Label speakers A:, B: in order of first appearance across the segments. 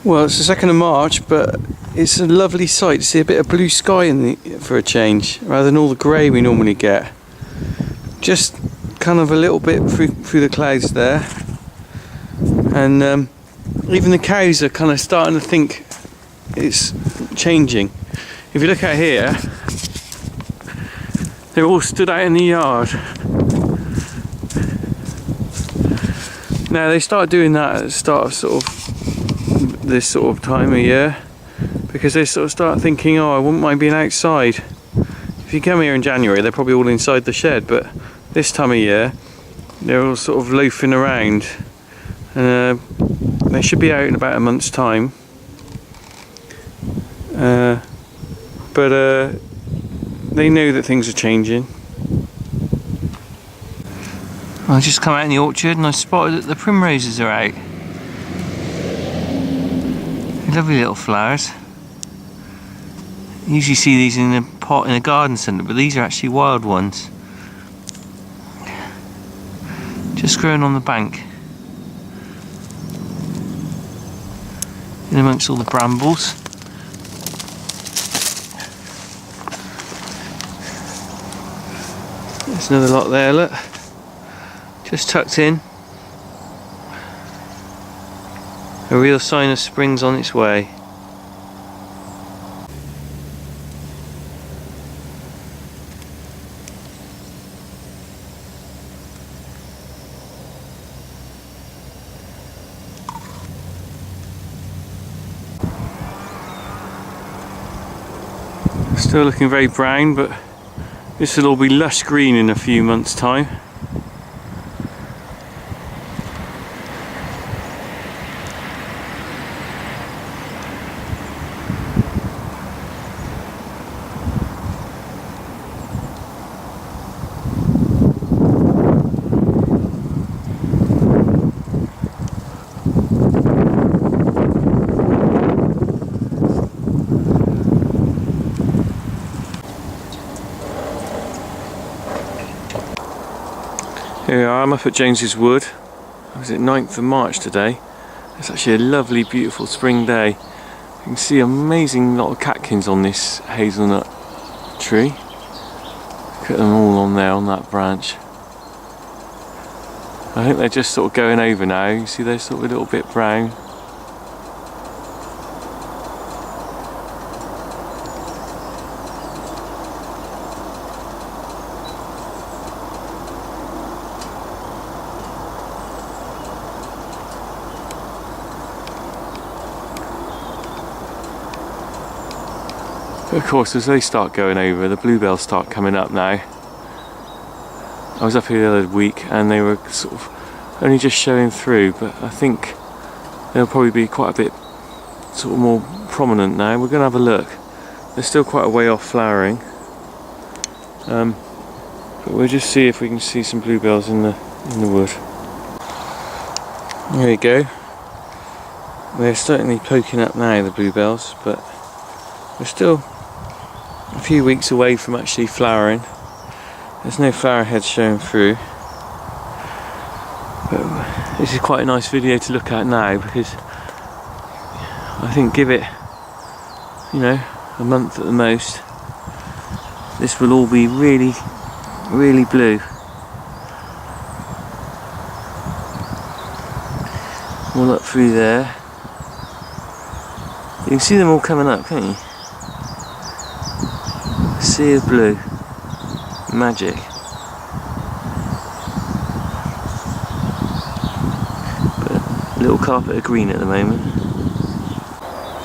A: Well, it's the 2nd of March, but it's a lovely sight to see a bit of blue sky for a change, rather than all the grey we normally get. Just kind of a little bit through the clouds there, and even the cows are kind of starting to think it's changing. If you look out here, they're all stood out in the yard. Now they start doing that at the start of this sort of time of year, because they sort of start thinking, oh, I wouldn't mind being outside. If you come here in January, they're probably all inside the shed, but this time of year they're all sort of loafing around, and they should be out in about a month's time, but they know that things are changing. I just come out in the orchard and I spotted that the primroses are out. Lovely little flowers. You usually see these in a pot in a garden centre, but these are actually wild ones. Just growing on the bank. In amongst all the brambles. There's another lot there, look. Just tucked in. A real sign of spring's on its way. Still looking very brown, but this will all be lush green in a few months' time. Here we are, I'm up at James's Wood. It was 9th of March today. It's actually a lovely, beautiful spring day. You can see an amazing lot of catkins on this hazelnut tree. Look at them all on there, on that branch. I think they're just sort of going over now. You see they're sort of a little bit brown. Of course, as they start going over, the bluebells start coming up now. I was up here the other week and they were sort of only just showing through, but I think they'll probably be quite a bit sort of more prominent now. We're going to have a look. They're still quite a way off flowering, but we'll just see if we can see some bluebells in the wood. There you go. They're certainly poking up now, the bluebells, but we're still a few weeks away from actually flowering. There's no flower heads showing through, but this is quite a nice video to look at now, because I think give it, you know, a month at the most, this will all be really, really blue. All up through there. You can see them all coming up, can't you? Sea of blue. Magic. But a little carpet of green at the moment.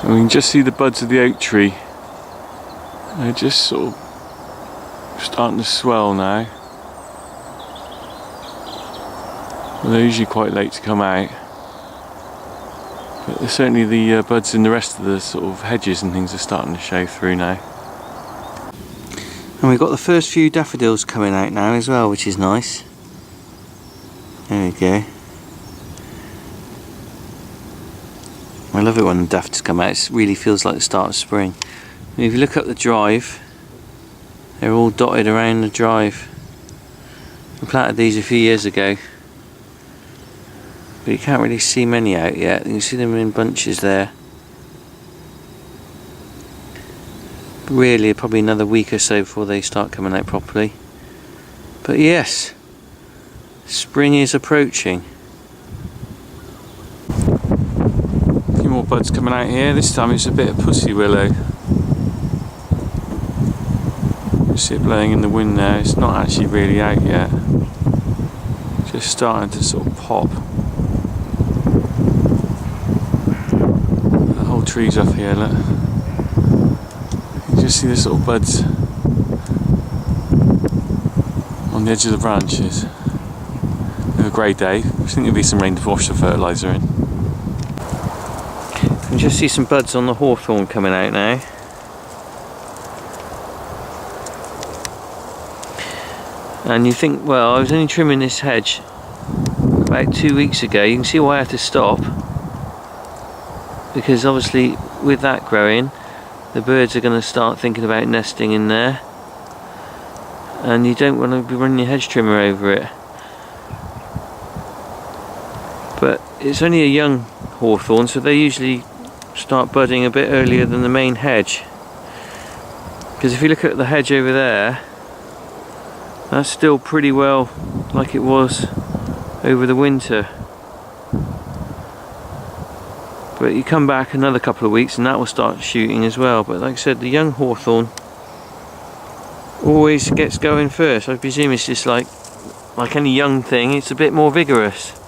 A: And we can just see the buds of the oak tree. They're just sort of starting to swell now. Well, they're usually quite late to come out. But certainly the buds in the rest of the sort of hedges and things are starting to show through now. And we've got the first few daffodils coming out now as well, which is nice. There we go. I love it when the daffodils come out. It really feels like the start of spring. And if you look up the drive, they're all dotted around the drive. We planted these a few years ago, but you can't really see many out yet. You can see them in bunches there. really probably another week or so before they start coming out properly. But yes, spring is approaching. A few more buds coming out here. This time it's a bit of pussy willow. You see it blowing in the wind there. It's not actually really out yet. Just starting to sort of pop. The whole tree's up here, look. You just see the sort of buds on the edge of the branches. With a grey day, I think there'll be some rain to wash the fertiliser in. You can just see some buds on the hawthorn coming out now. And you think, well, I was only trimming this hedge about 2 weeks ago. You can see why I had to stop, because obviously with that growing, the birds are going to start thinking about nesting in there, and you don't want to be running your hedge trimmer over it. But it's only a young hawthorn, so they usually start budding a bit earlier than the main hedge. Because if you look at the hedge over there, that's still pretty well like it was over the winter. But you come back another couple of weeks and that will start shooting as well. But like I said, the young hawthorn always gets going first. I presume it's just like any young thing, it's a bit more vigorous.